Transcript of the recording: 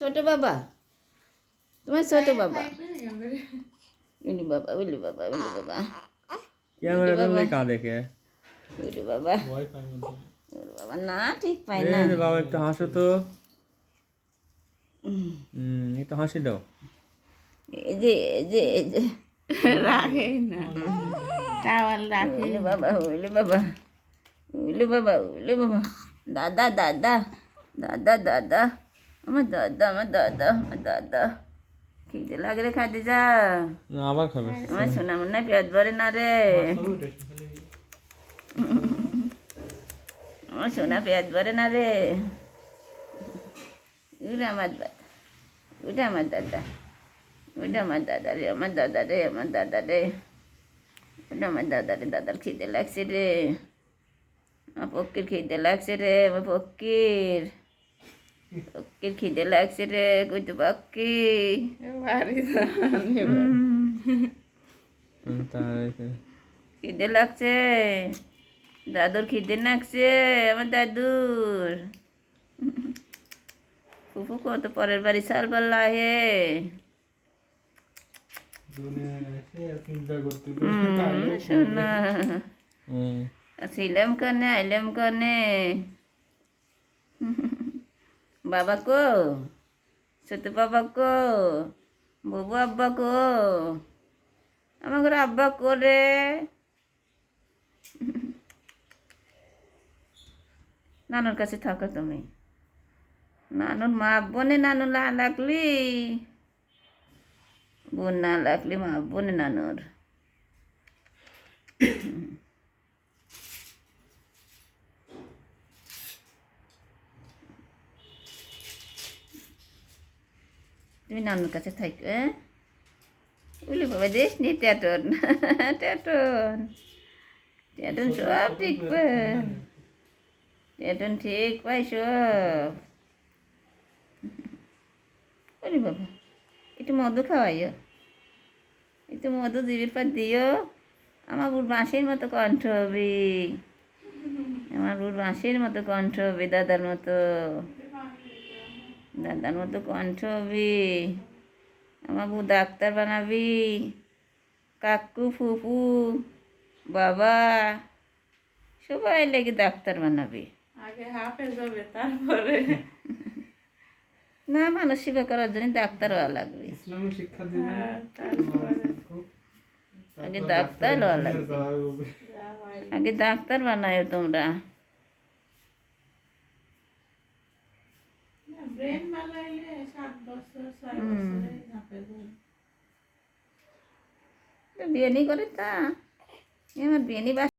ছোট বাবা, তোমার ছোট বাবা। উলি বাবা, উলি বাবা, উলি বাবা, ক্যামেরা ধরলে কাঁদে কে? উলি বাবা, উলি বাবা, না ঠিক পাই না। এই যে বাবা একটু হাসো তো। একটু হাসি দাও। এই যে এই যে এই যে রাখে না, টাওয়াল রাখে। উলি বাবা, উলি বাবা, উলি বাবা, উলি বাবা, দাদা দাদা দাদা দাদা, আমার দাদা, আমার দাদা, আমার দাদা। খিদে লাগলে খাইতে যা। না, আবার খাবে। আমার শোনা মনে হয় পেট ভরে না রে। আমার শোনা পেট ভরে না রে। উঠে আমার দাদা, উঠে আমার দাদা, ওইটা আমার দাদা রে, আমার দাদা রে, আমার দাদা রে, ওটা আমার দাদা রে। দাদার খিদে লাগছে রে, আমার পক্ষীর খিদে লাগছে রে, আমার পক্ষীর পক্ষীর খিদে লাগছে রে, কইতো পক্ষী। খিদে লাগছে, দাদুর খিদে লাগছে, আমার দাদুর। ফুফু কত পরের বাড়ি সালবার লাহে। শোনা ছিলাম কানে, আইলাম কানে। বাবা কো, ছোট বাবা কো, বাবু আব্বা কো, আমার ঘরে আব্বা করে। নানুর কাছে থাকো তুমি। নানুর মা বোনে, নানু না লাগলি, বোন না লাগলি মা বোনে নানুর। তুমি নানুর কাছে থাকো। বলি বাবা দেশ নি ট্যাটন, ট্যাটন, ট্যাটন সব ঠিক পাই, ট্যাটন ঠিক পাই সব। বলি বাবা একটু মধু খাওয়াইও, একটু মধু জিবির পর দিও। আমার বুড় বাঁশির মতো কণ্ঠ হবে, আমার বুড় বাঁশির মতো কণ্ঠ হবে, দাদার মতো, দাদার মতো কণ্ঠ হবে। আমার বউ ডাক্তার বানাবি, কাকু ফুফু বাবা সবাই লেগে ডাক্তার বানাবি। আগে হাফেজ হবে, তারপরে না, মানুষ সেবা করার জন্য ডাক্তার হওয়া লাগবে। ইসলামিক শিক্ষা দিবে, আগে ডাক্তার হওয়া লাগবে, আগে ডাক্তার বানায় তোমরা। ব্রেন বানাইলে 7 বছর 6 বছরে হাফেজ হবে। বিয়ে নি করে তা, আমার বিয়ে নি